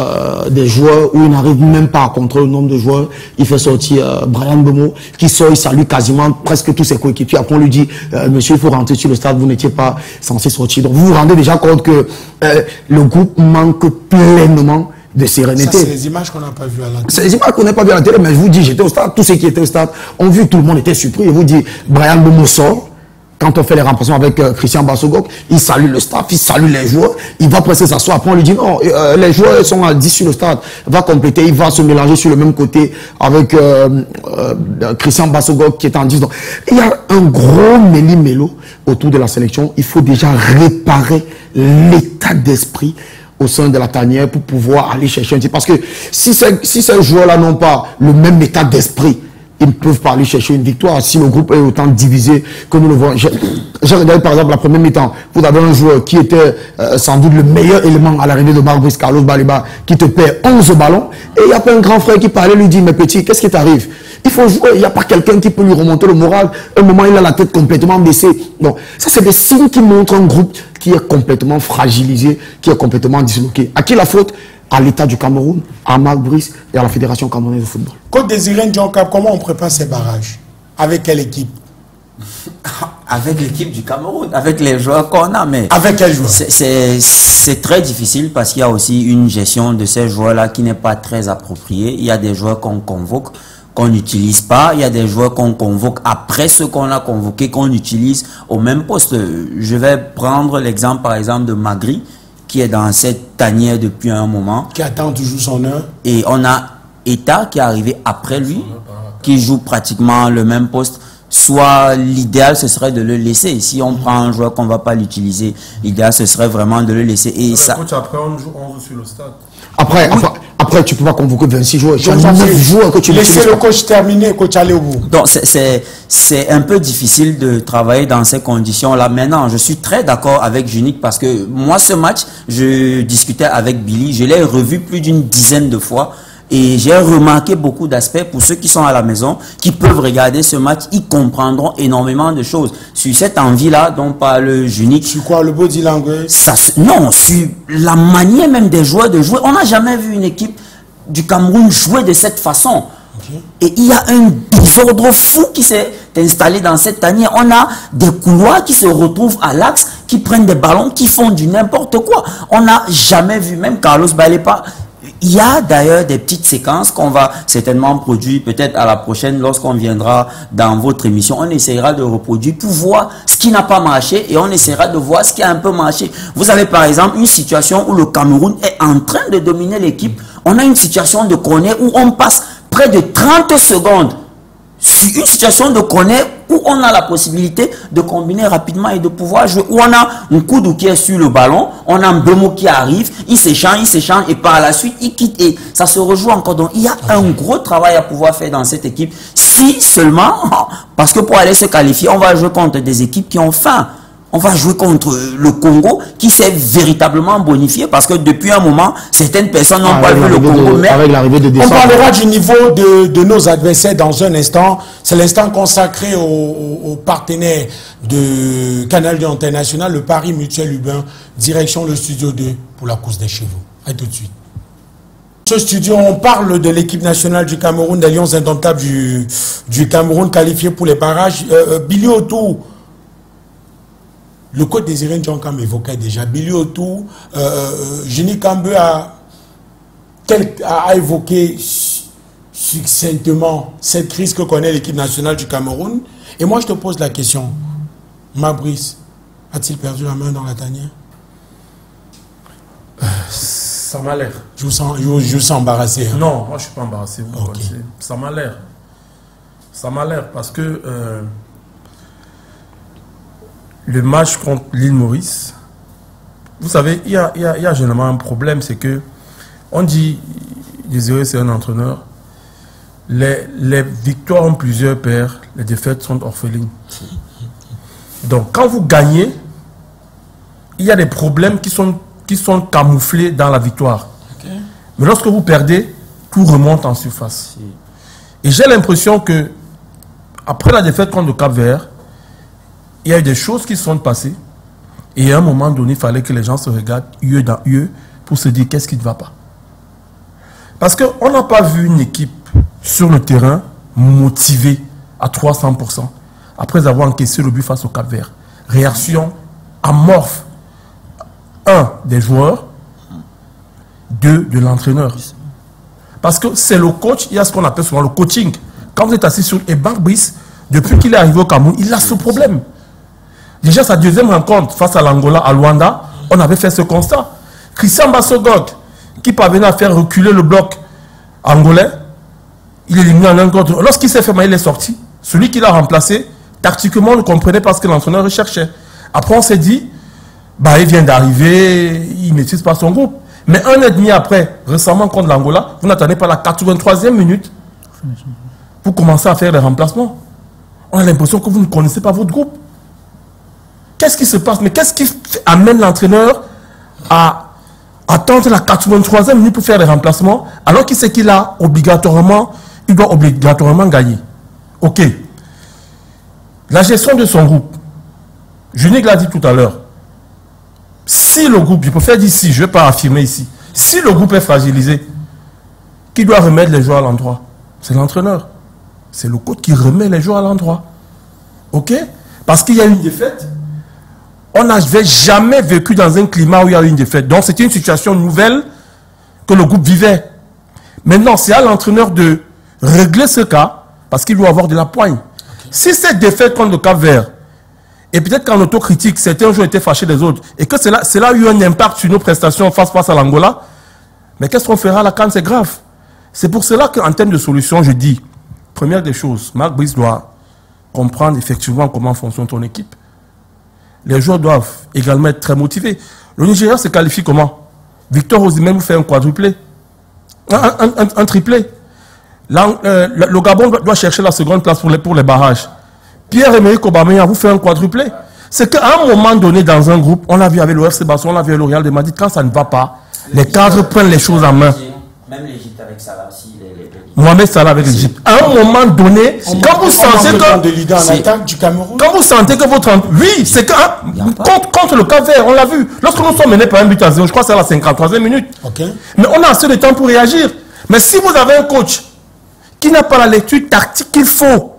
des joueurs où il n'arrive même pas à contrôler le nombre de joueurs. Il fait sortir Brian Bomo qui sort, il salue quasiment presque tous ses coéquipiers. Après on lui dit monsieur, il faut rentrer sur le stade, vous n'étiez pas censé sortir. Donc vous vous rendez déjà compte que le groupe manque pleinement de sérénité. C'est les images qu'on n'a pas vues à la télé. C'est les images qu'on n'a pas vues à la télé, mais je vous dis, j'étais au stade, tous ceux qui étaient au stade ont vu que tout le monde était surpris. Je vous dis, Brian Bomo sort. Quand on fait les remplacements avec Christian Bassogok, il salue le staff, il salue les joueurs, il va presser s'asseoir. Après, on lui dit non, les joueurs sont à 10 sur le stade. Va compléter, il va se mélanger sur le même côté avec Christian Bassogok qui est en 10. Donc, il y a un gros méli-mélo autour de la sélection. Il faut déjà réparer l'état d'esprit au sein de la tanière pour pouvoir aller chercher un titre. Parce que si ces joueurs-là n'ont pas le même état d'esprit, ils ne peuvent pas aller chercher une victoire si le groupe est autant divisé que nous le voyons. J'ai regardé par exemple la première mi-temps. Vous avez un joueur qui était sans doute le meilleur élément à l'arrivée de Marc-Brice, Carlos Baliba, qui te perd 11 ballons. Et il y a pas un grand frère qui parlait, lui dit, mais petit, qu'est-ce qui t'arrive? Il faut jouer, il n'y a pas quelqu'un qui peut lui remonter le moral. Un moment, il a la tête complètement baissée. Donc, ça, c'est des signes qui montrent un groupe qui est complètement fragilisé, qui est complètement disloqué. À qui la faute? À l'État du Cameroun, à Marc Brice et à la Fédération camerounaise de football. Côte Désiré Ndjonkab, comment on prépare ces barrages? Avec quelle équipe? Avec l'équipe du Cameroun, avec les joueurs qu'on a, mais... Avec quels joueurs? C'est très difficile parce qu'il y a aussi une gestion de ces joueurs-là qui n'est pas très appropriée. Il y a des joueurs qu'on convoque, qu'on n'utilise pas. Il y a des joueurs qu'on convoque après ce qu'on a convoqué, qu'on utilise au même poste. Je vais prendre l'exemple, par exemple, de Magri, qui est dans cette tanière depuis un moment. Qui attend toujours son heure. Et on a Eta qui est arrivé après lui, qui joue pratiquement le même poste. Soit l'idéal, ce serait de le laisser. Si on prend un joueur qu'on ne va pas l'utiliser, l'idéal, ce serait vraiment de le laisser. Et ça... Après, on joue sur le stade. Après, tu ne peux pas convoquer 26 joueurs. Tu as 9 joueurs que tu laisses le coach terminer, coach aller au bout. Donc, c'est un peu difficile de travailler dans ces conditions-là. Maintenant, je suis très d'accord avec Junique parce que moi, ce match, je discutais avec Billy. Je l'ai revu plus d'une dizaine de fois. Et j'ai remarqué beaucoup d'aspects. Pour ceux qui sont à la maison, qui peuvent regarder ce match, ils comprendront énormément de choses. Sur cette envie-là dont parle Junique. Sur quoi, le body language? Non, sur la manière même des joueurs de jouer. On n'a jamais vu une équipe du Cameroun jouer de cette façon. Okay. Et il y a un désordre fou qui s'est installé dans cette tanière. On a des couloirs qui se retrouvent à l'axe, qui prennent des ballons, qui font du n'importe quoi. On n'a jamais vu, même Carlos Baliba. Il y a d'ailleurs des petites séquences qu'on va certainement produire peut-être à la prochaine lorsqu'on viendra dans votre émission. On essaiera de reproduire pour voir ce qui n'a pas marché et on essaiera de voir ce qui a un peu marché. Vous avez par exemple une situation où le Cameroun est en train de dominer l'équipe. On a une situation de corner où on passe près de 30 secondes sur une situation de corner où on a la possibilité de combiner rapidement et de pouvoir jouer. Où on a un Koudou qui est sur le ballon, on a un Bemo qui arrive, il s'échange et par la suite il quitte et ça se rejoue encore. Donc il y a un gros travail à pouvoir faire dans cette équipe. Si seulement, parce que pour aller se qualifier, on va jouer contre des équipes qui ont faim. On va jouer contre le Congo qui s'est véritablement bonifié parce que depuis un moment, certaines personnes n'ont pas vu le Congo. Mais on parlera du niveau de nos adversaires dans un instant. C'est l'instant consacré aux partenaires de Canal D International, le Paris Mutuel Urbain, direction le studio 2 pour la course des chevaux. A tout de suite. Ce studio, on parle de l'équipe nationale du Cameroun, des Lions indomptables du Cameroun qualifiés pour les barrages. Billy Otou, le coach Désiré Ndjonkab évoquait déjà. Billy Otou, Junique Kambe a évoqué succinctement cette crise que connaît l'équipe nationale du Cameroun. Et moi, je te pose la question. Mabrice, a-t-il perdu la main dans la tanière? Ça m'a l'air. Je vous sens embarrassé. Hein? Non, moi, je ne suis pas embarrassé. Okay. Ça m'a l'air. Ça m'a l'air parce que... le match contre l'île Maurice, vous savez, il y a généralement un problème, c'est que on dit, Désiré c'est un entraîneur, les victoires ont plusieurs pères, les défaites sont orphelines. Donc quand vous gagnez, il y a des problèmes qui sont camouflés dans la victoire. Okay. Mais lorsque vous perdez, tout remonte en surface. Et j'ai l'impression que après la défaite contre le Cap-Vert, il y a eu des choses qui sont passées et à un moment donné, il fallait que les gens se regardent yeux dans yeux pour se dire qu'est-ce qui ne va pas. Parce qu'on n'a pas vu une équipe sur le terrain motivée à 300% après avoir encaissé le but face au Cap-Vert. Réaction amorphe. 1 des joueurs, 2 de l'entraîneur. Parce que c'est le coach, il y a ce qu'on appelle souvent le coaching. Quand vous êtes assis sur... Et Marc Brice, depuis qu'il est arrivé au Cameroun, il a ce problème. Déjà, sa deuxième rencontre face à l'Angola, à Luanda, on avait fait ce constat. Christian Bassogog, qui parvenait à faire reculer le bloc angolais, il est éliminé en un contre. Lorsqu'il s'est fait mal, il est sorti. Celui qui l'a remplacé, tactiquement, on ne comprenait pas ce que l'entraîneur recherchait. Après, on s'est dit, bah, il vient d'arriver, il ne maîtrise pas son groupe. Mais un an et demi après, récemment contre l'Angola, vous n'attendez pas la 83e minute pour commencer à faire les remplacements. On a l'impression que vous ne connaissez pas votre groupe. Qu'est-ce qui se passe? Mais qu'est-ce qui amène l'entraîneur à attendre la 83e minute pour faire les remplacements alors qu'il sait qu'il doit obligatoirement gagner? Ok. La gestion de son groupe. Junig l'a dit tout à l'heure. Si le groupe, je préfère dire si, je ne vais pas affirmer ici, si le groupe est fragilisé, qui doit remettre les joueurs à l'endroit? C'est l'entraîneur. C'est le coach qui remet les joueurs à l'endroit. Ok? Parce qu'il y a une défaite. On n'avait jamais vécu dans un climat où il y a eu une défaite. Donc c'était une situation nouvelle que le groupe vivait. Maintenant, c'est à l'entraîneur de régler ce cas parce qu'il doit avoir de la poigne. Okay. Si cette défaite contre le Cap-Vert, et peut-être qu'en autocritique, certains joueurs étaient fâchés des autres, et que cela a eu un impact sur nos prestations face à l'Angola, mais qu'est-ce qu'on fera à la CAN? C'est grave. C'est pour cela qu'en termes de solution, je dis, première des choses, Marc Brice doit comprendre effectivement comment fonctionne ton équipe. Les joueurs doivent également être très motivés. Le Nigeria se qualifie comment? Victor Osimhen vous fait un quadruplé. Un triplé. Le Gabon doit chercher la seconde place pour les barrages. Pierre-Emerick Aubameyang vous fait un quadruplé. C'est qu'à un moment donné dans un groupe, on l'a vu avec le FC Barcelone, on l'a vu avec le Real de Madrid, quand ça ne va pas, les cadres prennent les choses en main. Même l'Égypte avec Salah aussi. Mohamed Salah avec l'Égypte. À un moment donné, quand vous sentez que votre... Oui, c'est que contre le Cap-Vert, on l'a vu. Lorsque nous sommes menés par un but à 0, je crois que c'est à la 53e minute. Okay. Mais on a assez de temps pour réagir. Mais si vous avez un coach qui n'a pas la lecture tactique qu'il faut,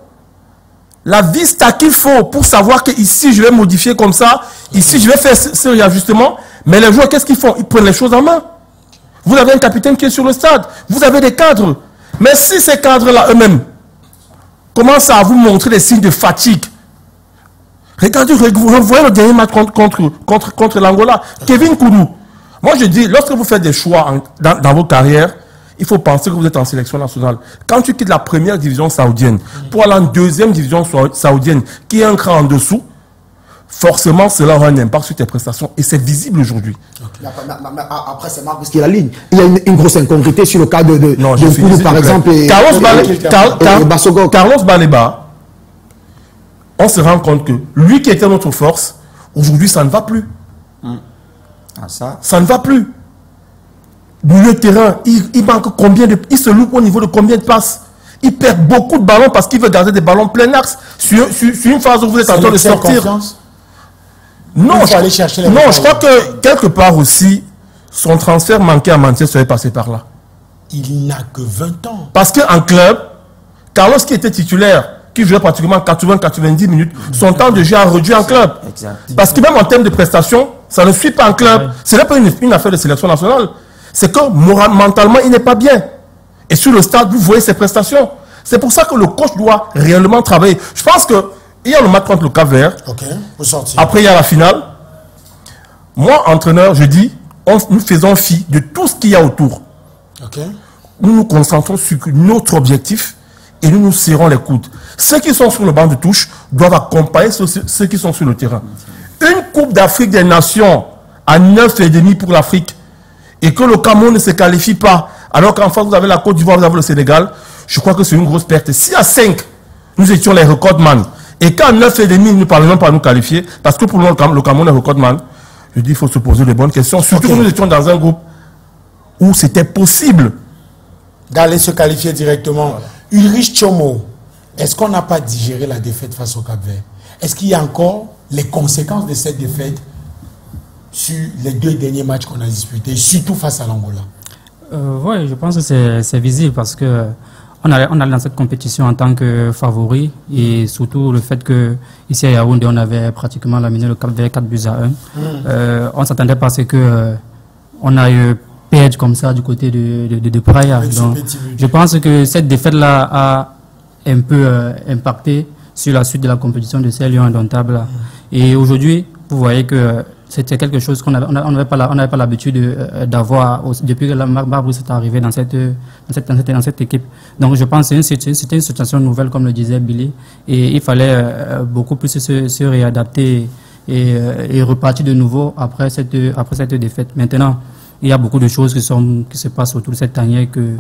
la vista qu'il faut pour savoir que ici je vais modifier comme ça, ici je vais faire ce réajustement, mais les joueurs, qu'est-ce qu'ils font? Ils prennent les choses en main. Vous avez un capitaine qui est sur le stade. Vous avez des cadres. Mais si ces cadres-là eux-mêmes commencent à vous montrer des signes de fatigue, regardez, vous voyez le dernier match contre l'Angola. Kevin Koudou. Moi je dis, lorsque vous faites des choix dans vos carrières, il faut penser que vous êtes en sélection nationale. Quand tu quittes la première division saoudienne pour aller en deuxième division saoudienne, qui est un cran en dessous, forcément, cela aura un impact sur tes prestations. Et c'est visible aujourd'hui. Okay. Après, c'est Marc qui est la ligne. Il y a une grosse incongruité sur le cas de Koudou, par exemple. Carlos Baleba, on se rend compte que lui qui était notre force, aujourd'hui, ça ne va plus. Ça ne va plus. Le terrain, il manque combien de... Il se loupe au niveau de combien de passes? Il perd beaucoup de ballons parce qu'il veut garder des ballons plein axe sur une phase où vous êtes en train de sortir. Confiance. Non, je crois que quelque part aussi, son transfert manqué à Manchester serait passé par là. Il n'a que 20 ans. Parce qu'en club, Carlos qui était titulaire, qui jouait pratiquement 80-90 minutes, son temps de jeu a réduit en club. Exact. Parce que même en termes de prestations, ça ne suit pas en club. Ce n'est pas une affaire de sélection nationale. C'est que mentalement, il n'est pas bien. Et sur le stade, vous voyez ses prestations. C'est pour ça que le coach doit réellement travailler. Je pense que il y a le match contre le Cap-Vert. Okay. Après, il y a la finale. Moi, entraîneur, je dis, nous faisons fi de tout ce qu'il y a autour. Okay. Nous nous concentrons sur notre objectif et nous nous serrons les coudes. Ceux qui sont sur le banc de touche doivent accompagner ceux qui sont sur le terrain. Une Coupe d'Afrique des Nations à 9,5 pour l'Afrique et que le Cameroun ne se qualifie pas, alors qu'en face, vous avez la Côte d'Ivoire, vous avez le Sénégal, je crois que c'est une grosse perte. Si à 5, nous étions les recordman, et qu'à 9,5, nous ne parvenons pas à nous qualifier, parce que pour nous, le Cameroun est recordman, je dis qu'il faut se poser les bonnes questions. Surtout que nous étions dans un groupe où c'était possible d'aller se qualifier directement. Voilà. Ulrich Tchomo, est-ce qu'on n'a pas digéré la défaite face au Cap-Vert? Est-ce qu'il y a encore les conséquences de cette défaite sur les 2 derniers matchs qu'on a disputés, surtout face à l'Angola? Oui, je pense que c'est visible parce que on allait dans cette compétition en tant que favori et surtout le fait que ici à Yaoundé on avait pratiquement laminé le Cap Vert 4-1. On s'attendait pas à ce que on a eu perdre comme ça du côté de Praia. Donc, je pense que cette défaite-là a un peu impacté sur la suite de la compétition de ces Lions indomptables. Et aujourd'hui, vous voyez que c'était quelque chose qu'on n'avait pas l'habitude d'avoir depuis que Marc Brice est arrivé dans cette équipe. Donc je pense que c'était une situation nouvelle, comme le disait Billy, et il fallait beaucoup plus se réadapter et repartir de nouveau après cette défaite. Maintenant, il y a beaucoup de choses qui se passent autour de cette tanière que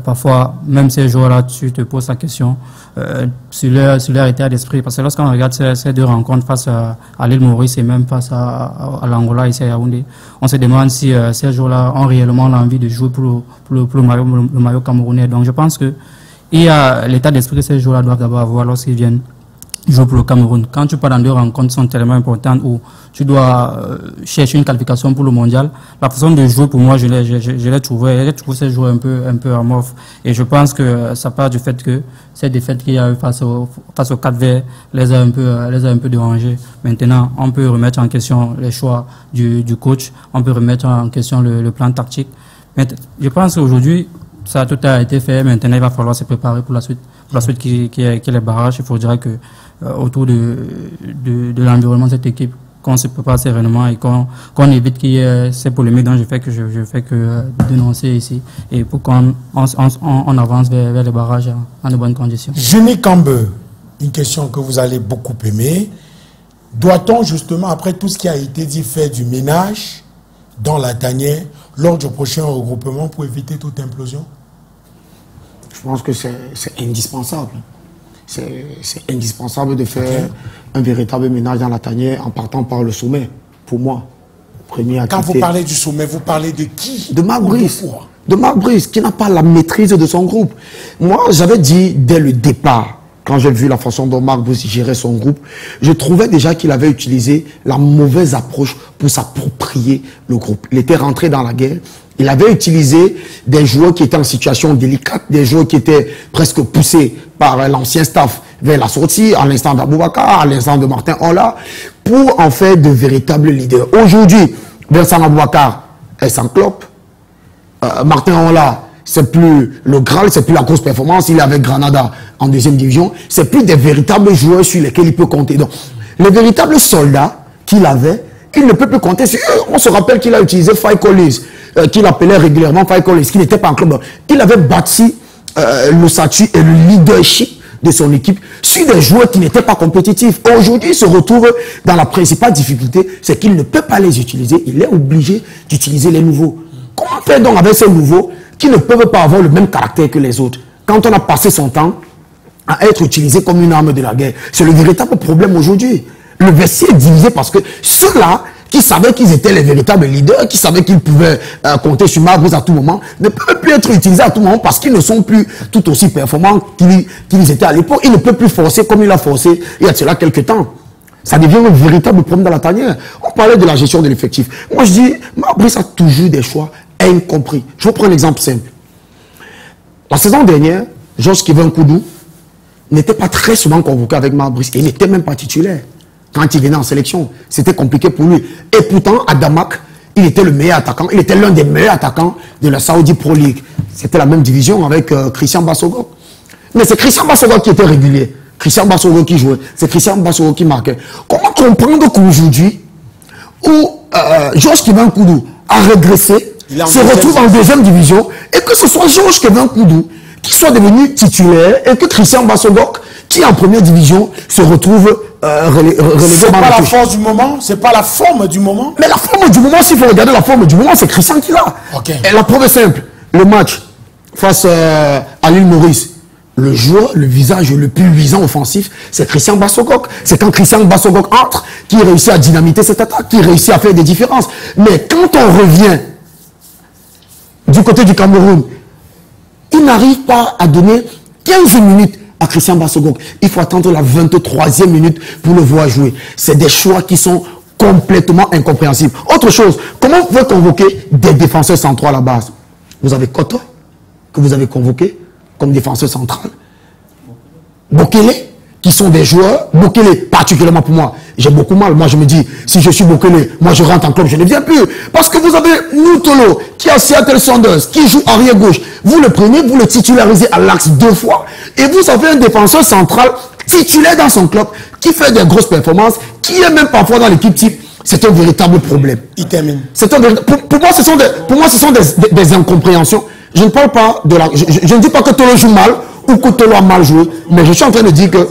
parfois, même ces joueurs-là, tu te poses la question sur leur état d'esprit. Parce que lorsqu'on regarde ces 2 rencontres face à l'île Maurice et même face à l'Angola ici à Yaoundé, on se demande si ces joueurs-là ont réellement l'envie de jouer pour le maillot camerounais. Donc je pense que il y a l'état d'esprit que ces joueurs-là doivent d'abord avoir lorsqu'ils viennent jouer pour le Cameroun. Quand tu pars dans 2 rencontres qui sont tellement importantes où tu dois chercher une qualification pour le mondial, la façon de jouer pour moi, je l'ai trouvé ces joueurs un peu amorphes. Et je pense que ça part du fait que cette défaite qu'il y a eu face au Cap Vert les a un peu dérangés. Maintenant, on peut remettre en question les choix du coach, on peut remettre en question le plan tactique. Mais je pense qu'aujourd'hui, ça tout a été fait. Maintenant, il va falloir se préparer pour la suite. Pour la suite qui est les barrages, il faudra que autour de l'environnement de cette équipe, qu'on se prépare sereinement et qu'on évite qu'il y ait ces polémiques dont je fais que dénoncer ici et pour qu'on avance vers les barrages en de bonnes conditions. Junique Kambe, une question que vous allez beaucoup aimer. Doit-on justement, après tout ce qui a été dit, faire du ménage dans la tanière lors du prochain regroupement pour éviter toute implosion? Je pense que c'est indispensable. C'est indispensable de faire un véritable ménage dans la tanière en partant par le sommet, pour moi. Quand vous parlez du sommet, vous parlez de qui? De Marc Brice. De Marc Brice, qui n'a pas la maîtrise de son groupe. Moi, j'avais dit dès le départ, quand j'ai vu la façon dont Marc Brice gérait son groupe, je trouvais déjà qu'il avait utilisé la mauvaise approche pour s'approprier le groupe. Il était rentré dans la guerre. Il avait utilisé des joueurs qui étaient en situation délicate, des joueurs qui étaient presque poussés par l'ancien staff vers la sortie, à l'instant d'Aboubacar, à l'instant de Martin Ola, pour en faire de véritables leaders. Aujourd'hui, Vincent Aboubacar est sans clope. Martin Ola, c'est plus le Graal, c'est plus la grosse performance. Il est avec Granada en 2e division. C'est plus des véritables joueurs sur lesquels il peut compter. Donc, les véritables soldats qu'il avait, il ne peut plus compter sur eux. On se rappelle qu'il a utilisé Faye Collins, qu'il appelait régulièrement Faye Collins, qui n'était pas en club. Il avait bâti le statut et le leadership de son équipe sur des joueurs qui n'étaient pas compétitifs. Aujourd'hui, il se retrouve dans la principale difficulté, c'est qu'il ne peut pas les utiliser. Il est obligé d'utiliser les nouveaux. Comment faire donc avec ces nouveaux qui ne peuvent pas avoir le même caractère que les autres? Quand on a passé son temps à être utilisé comme une arme de la guerre, c'est le véritable problème aujourd'hui. Le vestiaire est divisé parce que ceux-là qui savaient qu'ils étaient les véritables leaders, qui savaient qu'ils pouvaient compter sur Marc Brice à tout moment, ne peuvent plus être utilisés à tout moment parce qu'ils ne sont plus tout aussi performants qu'ils étaient à l'époque. Il ne peut plus forcer comme il a forcé il y a cela quelques temps. Ça devient un véritable problème dans la tanière. On parlait de la gestion de l'effectif. Moi, je dis, Marc Brice a toujours des choix incompris. Je vous prends un exemple simple. La saison dernière, Georges Kevin Koudou n'était pas très souvent convoqué avec Marc Brice. Il n'était même pas titulaire. Quand il venait en sélection, c'était compliqué pour lui. Et pourtant, à Damak, il était le meilleur attaquant. Il était l'un des meilleurs attaquants de la Saudi Pro League. C'était la même division avec Christian Bassogho. Mais c'est Christian Bassogho qui était régulier. Christian Bassogho qui jouait. C'est Christian Bassogho qui marquait. Comment comprendre qu'aujourd'hui, où Georges Kevin Koudou a régressé, se retrouve en 2e division, et que ce soit Georges Kevin Koudou qui soit devenu titulaire, et que Christian Bassogho, qui est en 1e division, se retrouve relégué. C'est pas la force du moment, c'est pas la forme du moment. Mais la forme du moment, s'il faut regarder la forme du moment, c'est Christian qui l'a. Okay. Et la preuve est simple. Le match face à l'île Maurice, le joueur, le visage le plus luisant offensif, c'est Christian Bassogho. C'est quand Christian Bassogho entre qu'il réussit à dynamiter cette attaque, qu'il réussit à faire des différences. Mais quand on revient du côté du Cameroun, il n'arrive pas à donner 15 minutes à Christian Bassogho. Il faut attendre la 23e minute pour le voir jouer. C'est des choix qui sont complètement incompréhensible. Autre chose, comment vous pouvez convoquer des défenseurs centraux à la base? Vous avez Koto, que vous avez convoqué comme défenseur central. Bokele, qui sont des joueurs. Bokele, particulièrement pour moi, j'ai beaucoup mal. Moi, je me dis, si je suis Bokele, moi, je rentre en club, je ne viens plus. Parce que vous avez Nutolo, qui a Seattle Sounders, qui joue arrière gauche. Vous le prenez, vous le titularisez à l'axe 2 fois. Et vous avez un défenseur central titulaire dans son club, qui fait des grosses performances, qui est même parfois dans l'équipe type. C'est un véritable problème. Il termine. Pour moi, ce sont des incompréhensions. Je ne parle pas de la... Je ne dis pas que Tolo joue mal ou que Tolo a mal joué, mais je suis en train de dire que...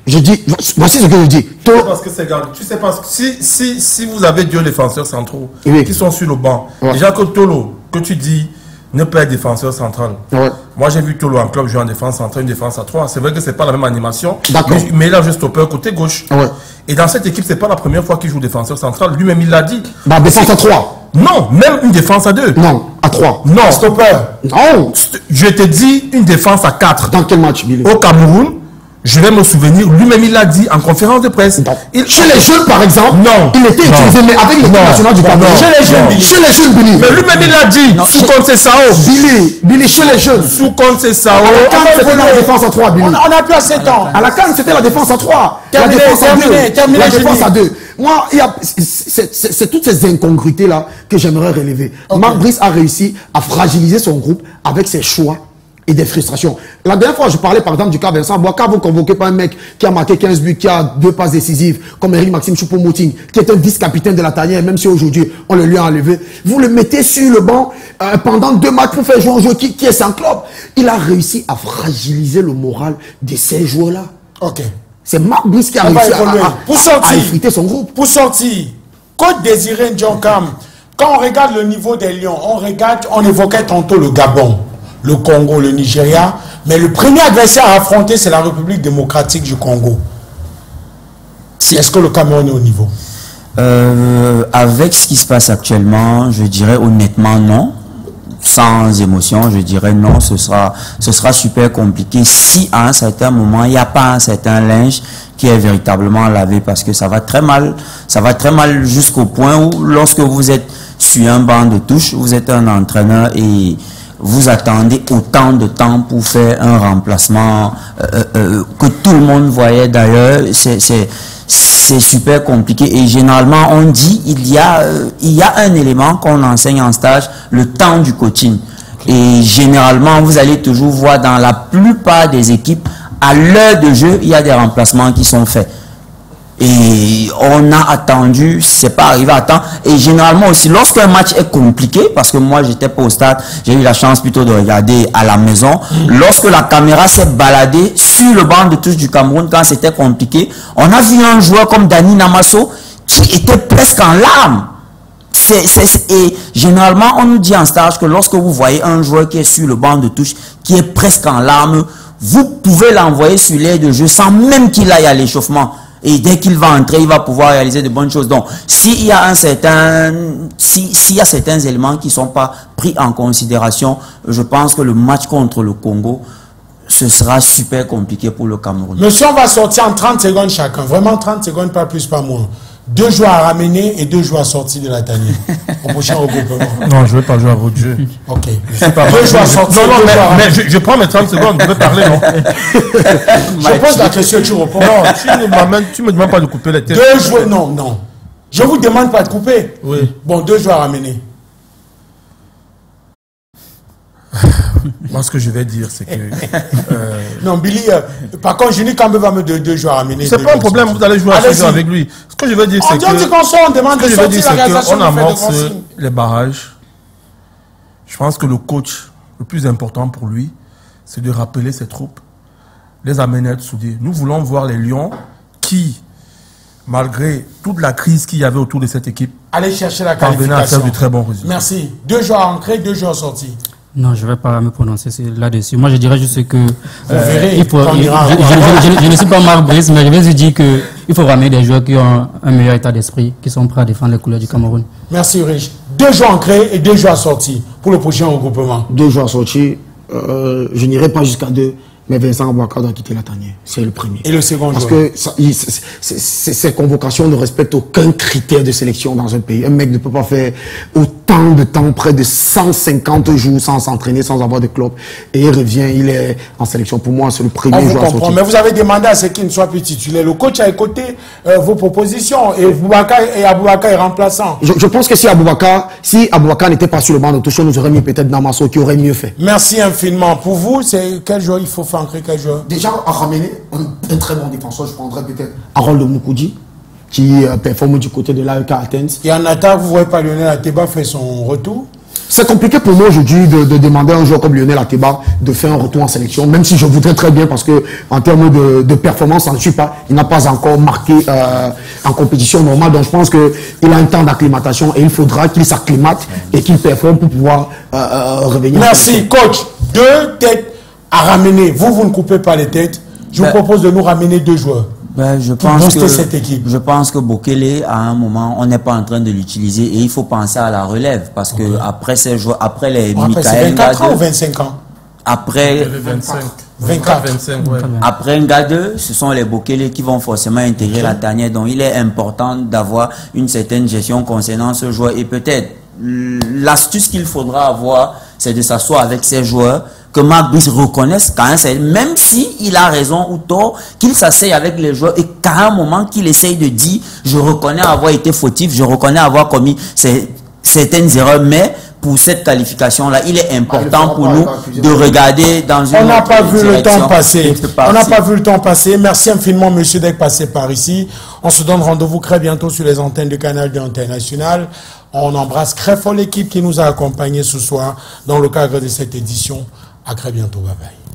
Je dis... Voici ce que je dis. Tolo... Parce que c'est garde. Tu sais pas, si vous avez deux défenseurs centraux Oui. qui sont sur le banc, Ouais. déjà que Tolo, que tu dis, ne pas être défenseur central. Ouais. Moi, j'ai vu Tolo en club jouer en défense centrale, une défense à 3. C'est vrai que c'est pas la même animation. D'accord. Mais il a juste stopper côté gauche. Ouais. Et dans cette équipe, c'est pas la première fois qu'il joue défenseur central. Lui-même, il l'a dit. Bah, défense à 3. Non, même une défense à 2. Non, à 3. Non. Stopper. Non. Je te dis une défense à 4. Dans quel match, Billy? Au Cameroun, je vais me souvenir, lui-même il l'a dit en conférence de presse. Chez les jeunes, par exemple, Non. il était utilisé, mais avec l'équipe nationale du Cameroun. Chez les jeunes, Billy. Chez les jeunes, Billy. Mais lui-même il l'a dit, sous Conte Sao. Billy, chez les jeunes. Sous Conte Sao. À la CAN, c'était la défense à 3, Billy. On n'a plus assez de temps. À la CAN, c'était la défense à 3. Terminé, La défense à 2. terminé, La défense Génie. à 2. Moi, c'est toutes ces incongruités-là que j'aimerais relever. Marc Brice a réussi à fragiliser son groupe avec ses choix et des frustrations. La dernière fois, je parlais par exemple du cas Vincent Boaka. Vous convoquez pas un mec qui a marqué 15 buts, qui a 2 passes décisives, comme Eric Maxime Choupo-Moting, qui est un vice-capitaine de la tanière, même si aujourd'hui on le lui a enlevé. Vous le mettez sur le banc pendant 2 matchs pour faire jouer un joueur qui est sans club. Il a réussi à fragiliser le moral de ces joueurs-là. Ok. C'est Marc Brice qui a On va réussi évoluer. Pour à sortir. effriter son groupe. Pour sortir, Côte Désiré Ndjonkam, quand on regarde le niveau des Lions, on évoquait tantôt le Gabon, le Congo, le Nigeria, mais le premier adversaire à affronter, c'est la République démocratique du Congo. Est-ce que le Cameroun est au niveau? Avec ce qui se passe actuellement, je dirais honnêtement non. Sans émotion, je dirais non, ce sera super compliqué si à un certain moment, il n'y a pas un certain linge qui est véritablement lavé, parce que ça va très mal jusqu'au point où lorsque vous êtes sur un banc de touche, vous êtes un entraîneur et vous attendez autant de temps pour faire un remplacement que tout le monde voyait d'ailleurs, c'est super compliqué. Et généralement, on dit il y a un élément qu'on enseigne en stage, le temps du coaching. Et généralement, vous allez toujours voir dans la plupart des équipes, à l'heure de jeu, il y a des remplacements qui sont faits. Et on a attendu, c'est pas arrivé à temps. Et généralement aussi, lorsqu'un match est compliqué, parce que moi j'étais pas au stade, j'ai eu la chance plutôt de regarder à la maison. Lorsque la caméra s'est baladée sur le banc de touche du Cameroun quand c'était compliqué, on a vu un joueur comme Dani Namasso qui était presque en larmes. Et généralement, on nous dit en stage que lorsque vous voyez un joueur qui est sur le banc de touche, qui est presque en larmes, vous pouvez l'envoyer sur l'aire de jeu sans même qu'il aille à l'échauffement. Et dès qu'il va entrer, il va pouvoir réaliser de bonnes choses. Donc, s'il y a certains éléments qui ne sont pas pris en considération, je pense que le match contre le Congo, ce sera super compliqué pour le Cameroun. Monsieur, on va sortir en 30 secondes chacun. Vraiment 30 secondes, pas plus, pas moins. 2 joueurs à ramener et 2 joueurs sortis de la tanière. Au prochain regroupement. Non, je ne vais pas jouer à votre jeu. Ok. 2 joueurs sortis. Non, mais je prends mes 30 secondes, je vais parler, non? Je pose la question, tu réponds. Non, tu me demandes pas de couper les têtes. 2 joueurs, non. Je vous demande pas de couper. Oui. Bon, 2 joueurs à ramener. Moi, ce que je vais dire, c'est que... Non, Billy, par contre, Juni Kambe va me donner 2 joueurs à ramener. c'est pas un problème, vous allez jouer à ce jeu avec lui. Ce que je veux dire, c'est que... On demande de sortir la réalisation. On amorce les barrages. Je pense que le coach, le plus important pour lui, c'est de rappeler ses troupes, les amener à être soudés. Nous voulons voir les Lions qui, malgré toute la crise qu'il y avait autour de cette équipe, allez chercher la parvenaient à faire qualification. de très bons résultats. Merci. 2 joueurs entrés, 2 joueurs sortis. Non, je ne vais pas me prononcer là-dessus. Moi, je dirais juste que... verrez, je ne suis pas Marc Brice, mais je vais juste dire qu'il faut ramener des joueurs qui ont un meilleur état d'esprit, qui sont prêts à défendre les couleurs du Cameroun. Merci, Rich. 2 joueurs entrés et 2 joueurs sortis pour le prochain regroupement. 2 joueurs sortis, je n'irai pas jusqu'à 2. Mais Vincent Aboubakar doit quitter la tanière. C'est le premier. Et le second Parce joueur? que ces convocations ne respectent aucun critère de sélection dans un pays. Un mec ne peut pas faire autant de temps, près de 150 jours sans s'entraîner, sans avoir de club. Et il revient, il est en sélection. Pour moi, c'est le premier joueur à sortir. Mais vous avez demandé à ce qu'il ne soit plus titulaire. Le coach a écouté vos propositions et Aboubakar est remplaçant. Je pense que si Aboubakar n'était pas sur le banc de touche, on nous aurait mis peut-être Namasso qui aurait mieux fait. Merci infiniment. Pour vous, c'est quel joueur il faut faire entrer, quel joueur? Déjà, à ramener un très bon défenseur, je prendrais peut-être Harold Moukoudi, qui performe du côté de l'AEK Athens. Et en attaque, vous ne voyez pas Lionel Ateba faire son retour? C'est compliqué pour moi aujourd'hui de demander à un joueur comme Lionel Ateba de faire un retour en sélection, même si je voudrais très bien, parce que en termes de performance, ça ne suit pas. Il n'a pas encore marqué en compétition normale, donc je pense qu'il a un temps d'acclimatation et il faudra qu'il s'acclimate et qu'il performe pour pouvoir revenir. Merci, coach. 2 têtes à ramener. Vous ne coupez pas les têtes. Je vous propose de nous ramener 2 joueurs. Je pense que Bokele, à un moment, on n'est pas en train de l'utiliser et il faut penser à la relève parce que après ces joueurs, après les Michael 24 ans ou 25 ans? Après 24. Ouais. Après Ngade, ce sont les Bokele qui vont forcément intégrer la tanière. Donc il est important d'avoir une certaine gestion concernant ce joueur et peut-être l'astuce qu'il faudra avoir, c'est de s'asseoir avec ces joueurs, que Marc Brice reconnaisse quand même si il a raison ou tort, qu'il s'asseye avec les joueurs et qu'à un moment qu'il essaye de dire je reconnais avoir été fautif, je reconnais avoir commis certaines erreurs, mais pour cette qualification-là, il est important pour nous de regarder dans une On n'a pas vu le temps passer. On n'a pas vu le temps passer. Merci infiniment, monsieur, d'être passé par ici. On se donne rendez-vous très bientôt sur les antennes du canal international. On embrasse très fort l'équipe qui nous a accompagnés ce soir dans le cadre de cette édition. À très bientôt. Bye bye.